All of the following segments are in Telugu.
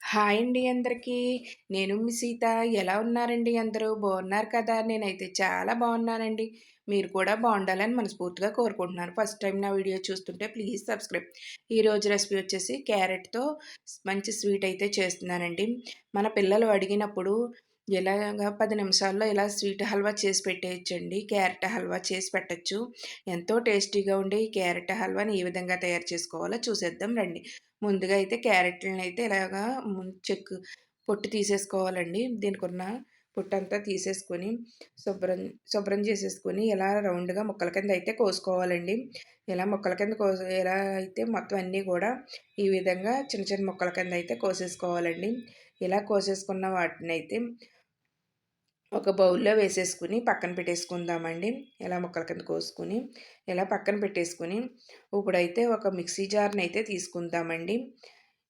హాయ్ అండి అందరికీ. నేను మీ సీత. ఎలా ఉన్నారండి అందరూ? బాగున్నారు కదా! నేనైతే చాలా బాగున్నానండి. మీరు కూడా బాగుండాలని మనస్ఫూర్తిగా కోరుకుంటున్నాను. ఫస్ట్ టైం నా వీడియో చూస్తుంటే ప్లీజ్ సబ్స్క్రైబ్. ఈరోజు రెసిపీ వచ్చేసి క్యారెట్‌తో మంచి స్వీట్ అయితే చేస్తున్నానండి. మన పిల్లలు అడిగినప్పుడు ఎలాగా 10 నిమిషాల్లో ఇలా స్వీట్ హల్వా చేసి పెట్టేయొచ్చండి. క్యారెట్ హల్వా చేసి పెట్టొచ్చు. ఎంతో టేస్టీగా ఉండే ఈ క్యారెట్ హల్వాని ఏ విధంగా తయారు చేసుకోవాలో చూసేద్దాం రండి. ముందుగా అయితే క్యారెట్‌లని అయితే ఇలాగా పొట్టు తీసేసుకోవాలండి. దీనికున్న పొట్టంతా తీసేసుకొని శుభ్రం శుభ్రం చేసేసుకొని ఇలా రౌండ్‌గా ముక్కల కింద అయితే కోసుకోవాలండి. ఇలా ముక్కల కింద ఎలా అయితే మొత్తం అన్నీ కూడా ఈ విధంగా చిన్న చిన్న ముక్కల కింద అయితే కోసేసుకోవాలండి. ఇలా కోసేసుకున్న వాటినైతే ఒక బౌల్‌లో వేసేసుకొని పక్కన పెట్టేసుకుందామండి. ఇలా ముక్కల కింద కోసుకొని, ఇలా పక్కన పెట్టేసుకొని, ఇప్పుడైతే ఒక మిక్సీ జార్‌నైతే తీసుకుందామండి.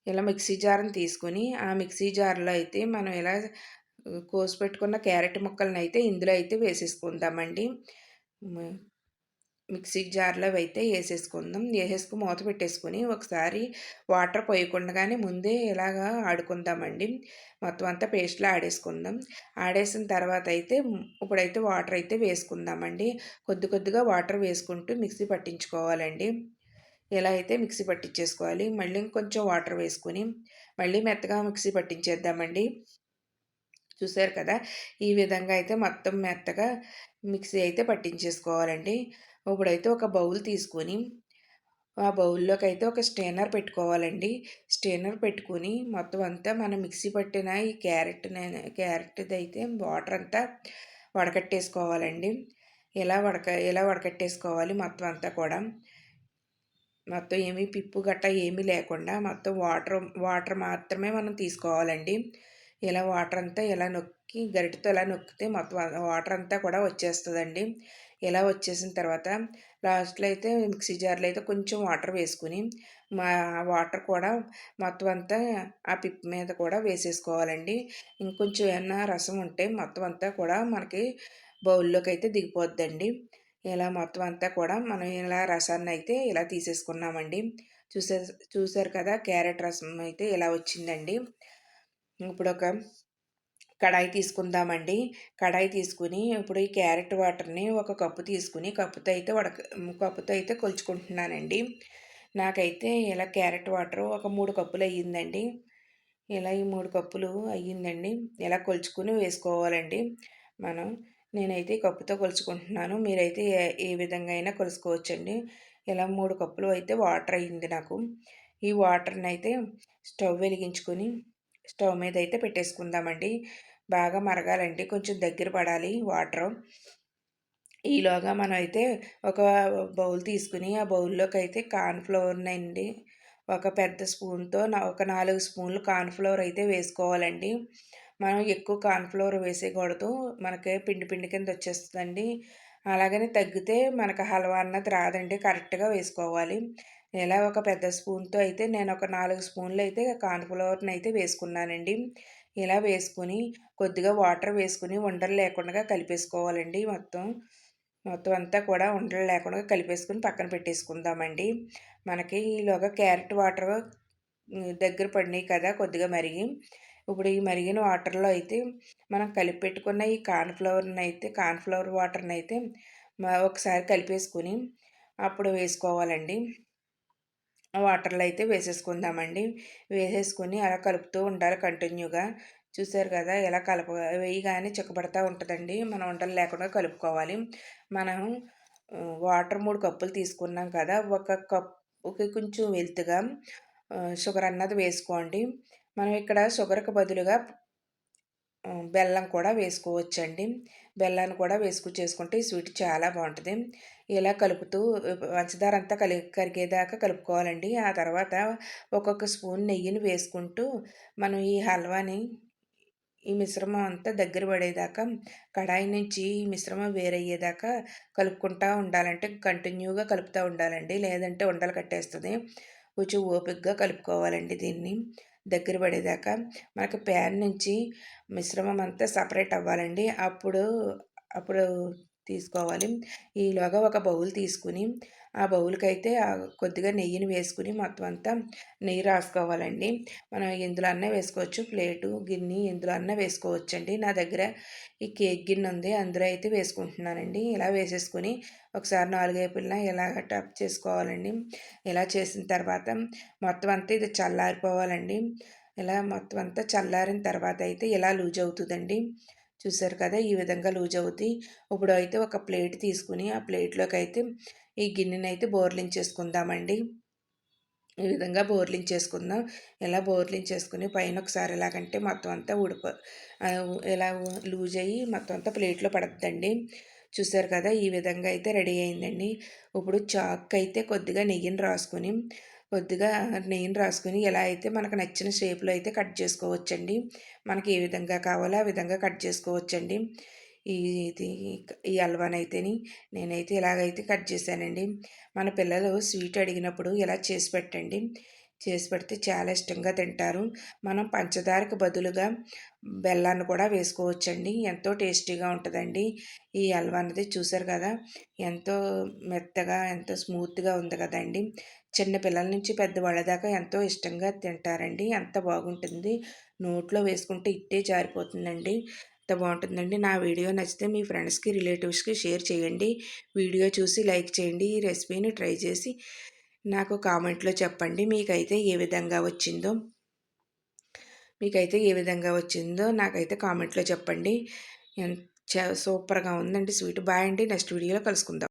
ఇలా మిక్సీ జార్‌ని తీసుకొని, ఆ మిక్సీ జార్‌లో అయితే మనం ఇలా కోసి పెట్టుకున్న క్యారెట్ ముక్కలనైతే ఇందులో అయితే వేసేసుకుందామండి. మ మిక్సీ జార్‌లో అయితే ఏసేసుకుందాం. ఏసేసుకొని మూత పెట్టేసుకొని ఒకసారి వాటర్ పోయకుండానే ముందే ఇలాగా ఆడుకుందామండి. మొత్తం అంతా పేస్ట్‌లా ఆడేసుకుందాం. ఆడేసిన తర్వాత అయితే ఇప్పుడైతే వాటర్ అయితే వేసుకుందామండి. కొద్ది కొద్దిగా వాటర్ వేసుకుంటూ మిక్సీ పట్టించుకోవాలండి. ఇలా అయితే మిక్సీ పట్టించేసుకోవాలి. మళ్ళీ ఇంకొంచెం వాటర్ వేసుకొని మళ్ళీ మెత్తగా మిక్సీ పట్టించేద్దామండి. చూసారు కదా! ఈ విధంగా అయితే మొత్తం మెత్తగా మిక్సీ అయితే పట్టించేసుకోవాలండి. ఇప్పుడైతే ఒక బౌల్ తీసుకొని, ఆ బౌల్లోకైతే ఒక స్ట్రైనర్ పెట్టుకోవాలండి. స్ట్రైనర్ పెట్టుకొని మొత్తం అంతా మనం మిక్సీ పట్టిన ఈ క్యారెట్‌దైతే వాటర్ అంతా వడకట్టేసుకోవాలండి. ఇలా వడకట్టేసుకోవాలి మొత్తం అంతా కూడా. మొత్తం ఏమీ పిప్పు గట్టా ఏమీ లేకుండా మొత్తం వాటర్ మాత్రమే మనం తీసుకోవాలండి. ఇలా వాటర్ అంతా ఇలా నొక్కి గరిటెతో ఇలా నొక్కితే మొత్తం వాటర్ అంతా కూడా వచ్చేస్తదండి. ఇలా వచ్చేసిన తర్వాత లాస్ట్‌లో అయితే మిక్సీ జార్‌లో అయితే కొంచెం వాటర్ వేసుకొని మా వాటర్ కూడా మొత్తం అంతా ఆ పిప్ మీద కూడా వేసేసుకోవాలండి. ఇంకొంచెం ఏమన్నా రసం ఉంటే మొత్తం అంతా కూడా మనకి బౌల్‌లోకి అయితే దిగిపోద్దండి. ఇలా మొత్తం అంతా కూడా మనం ఇలా రసాన్నయితే ఇలా తీసేసుకున్నామండి. చూసారు కదా! క్యారెట్ రసం అయితే ఇలా వచ్చిందండి. ఇప్పుడొక కడాయి తీసుకుందామండి. కడాయి తీసుకొని ఇప్పుడు ఈ క్యారెట్ వాటర్‌ని ఒక కప్పు తీసుకొని కప్పుతో అయితే కొలుచుకుంటున్నానండి. నాకైతే ఇలా క్యారెట్ వాటర్ ఒక 3 కప్పులు అయ్యిందండి. ఇలా ఈ 3 కప్పులు అయ్యిందండి. ఇలా కొలుచుకొని వేసుకోవాలండి మనం. నేనైతే ఈ కప్పుతో కొలుచుకుంటున్నాను. మీరైతే ఏ విధంగా అయినా కొలుసుకోవచ్చండి. ఇలా 3 కప్పులు అయితే వాటర్ అయ్యింది నాకు. ఈ వాటర్‌నైతే స్టవ్ వెలిగించుకొని స్టవ్ మీద అయితే పెట్టేసుకుందామండి. బాగా మరగాలండి. కొంచెం దగ్గర పడాలి వాటరు. ఈలోగా మనం అయితే ఒక బౌల్ తీసుకుని ఆ బౌల్లోకైతే కార్న్‌ఫ్లోర్‌నండి ఒక పెద్ద స్పూన్‌తో ఒక 4 స్పూన్లు కార్న్‌ఫ్లోర్ అయితే వేసుకోవాలండి. మనం ఎక్కువ కార్న్‌ఫ్లోర్ వేసేయకూడదు. మనకి పిండి పిండి కింద వచ్చేస్తదండి. అలాగని తగ్గితే మనకు హల్వా అన్నది రాదండి. కరెక్ట్‌గా వేసుకోవాలి. ఇలా ఒక పెద్ద స్పూన్‌తో అయితే నేను ఒక 4 స్పూన్లు అయితే కార్న్‌ఫ్లోర్‌ని అయితే వేసుకున్నానండి. ఇలా వేసుకొని కొద్దిగా వాటర్ వేసుకొని ఉండలు లేకుండా కలిపేసుకోవాలండి మొత్తం. మొత్తం అంతా కూడా ఉండలు లేకుండా కలిపేసుకొని పక్కన పెట్టేసుకుందామండి. మనకి ఈలోగా క్యారెట్ వాటర్ దగ్గర పడినాయి కదా కొద్దిగా మరిగి. ఇప్పుడు ఈ మరిగిన వాటర్‌లో అయితే మనం కలిపి పెట్టుకున్న ఈ కార్న్‌ఫ్లవర్ వాటర్‌నైతే ఒకసారి కలిపేసుకొని అప్పుడు వేసుకోవాలండి. ఆ వాటర్‌లో అయితే వేసేసుకుందామండి. వేసేసుకొని అలా కలుపుతూ ఉండాలి కంటిన్యూగా. చూసారు కదా! ఎలా వేయగానే చిక్కబడతా ఉంటదండి. మనం ఉండలు లేకుండా కలుపుకోవాలి. మనం వాటర్ 3 కప్పులు తీసుకున్నాం కదా! ఒక కప్పుకి కొంచెం వెల్తుగా షుగర్ అన్నది వేసుకోండి. మనం ఇక్కడ షుగర్‌కి బదులుగా బెల్లం కూడా వేసుకోవచ్చండి. బెల్లాన్ని కూడా చేసుకుంటే ఈ స్వీట్ చాలా బావుంటది. ఇలా కలుపుతూ పంచదార అంతా కరిగేదాకా కలుపుకోవాలండి. ఆ తర్వాత ఒక్కొక్క స్పూన్ నెయ్యిని వేసుకుంటూ మనం ఈ మిశ్రమం అంతా దగ్గర పడేదాకా కడాయి నుంచి ఈ మిశ్రమం వేరయ్యేదాకా కలుపుకుంటా ఉండాలంటే కంటిన్యూగా కలుపుతూ ఉండాలండి. లేదంటే ఉండలు కట్టేస్తది. కొంచెం ఓపికగా కలుపుకోవాలండి దీన్ని దగ్గర పడేదాకా. మనకి ప్యాన్ నుంచి మిశ్రమం అంతా సపరేట్ అవ్వాలండి. అప్పుడు తీసుకోవాలి. ఈలోగా ఒక బౌల్ తీసుకొని ఆ బౌల్‌కైతే కొద్దిగా నెయ్యిని వేసుకొని మొత్తం అంతా నెయ్యి రాసుకోవాలండి. మనం ఎందులో అన్నా వేసుకోవచ్చు. ప్లేటు, గిన్నె ఎందులో అన్నా వేసుకోవచ్చండి. నా దగ్గర ఈ కేక్ గిన్నె ఉంది. అందులో అయితే వేసుకుంటున్నానండి. ఇలా వేసేసుకొని ఒకసారి 4 వైపులా ఇలాగ టప్ చేసుకోవాలండి. ఇలా చేసిన తర్వాత మొత్తం అంతా ఇది చల్లారిపోవాలండి. ఇలా మొత్తం అంతా చల్లారిన తర్వాత అయితే ఇలా లూజ్ అవుతుందండి. చూసారు కదా! ఈ విధంగా లూజ్ అవుద్ది. ఇప్పుడైతే ఒక ప్లేట్ తీసుకొని ఆ ప్లేట్‌లోకైతే ఈ గిన్నెనైతే బోర్లించేసుకుందామండి. ఈ విధంగా బోర్లించేసుకుందాం. ఇలా బోర్లించేసుకొని పైన ఒకసారి ఎలాగంటే మొత్తం అంతా ఇలా లూజ్ అయ్యి మొత్తం అంతా ప్లేట్‌లో పడద్దండి. చూసారు కదా! ఈ విధంగా అయితే రెడీ అయిందండి. ఇప్పుడు చాక్కయితే కొద్దిగా నెయ్యిని రాసుకొని ఎలా అయితే మనకు నచ్చిన షేప్‌లో అయితే కట్ చేసుకోవచ్చండి. మనకి ఏ విధంగా కావాలో ఆ విధంగా కట్ చేసుకోవచ్చండి. ఈ ఇది ఈ హల్వానైతేని నేనైతే ఇలాగైతే కట్ చేశానండి. మన పిల్లలు స్వీట్ అడిగినప్పుడు ఇలా చేసి పెట్టండి. చేసి పెడితే చాలా ఇష్టంగా తింటారు. మనం పంచదారకు బదులుగా బెల్లాన్ని కూడా వేసుకోవచ్చండి. ఎంతో టేస్టీగా ఉంటదండి. ఈ హల్వా అన్నది చూసారు కదా! ఎంతో మెత్తగా, ఎంతో స్మూత్‌గా ఉంది కదండీ! చిన్న పిల్లల నుంచి పెద్దవాళ్ళ దాకా ఎంతో ఇష్టంగా తింటారండి. అంత బాగుంటుంది. నోట్లో వేసుకుంటే ఇట్టే జారిపోతుందండి. అంత బాగుంటుందండి. నా వీడియో నచ్చితే మీ ఫ్రెండ్స్‌కి, రిలేటివ్స్‌కి షేర్ చేయండి. వీడియో చూసి లైక్ చేయండి. ఈ రెసిపీని ట్రై చేసి నాకు కామెంట్‌లో చెప్పండి. మీకైతే ఏ విధంగా వచ్చిందో నాకైతే కామెంట్‌లో చెప్పండి. ఎన్ సూపర్‌గా ఉందండి స్వీట్. బాయ్ అండి. నెక్స్ట్ వీడియోలో కలుసుకుందాం.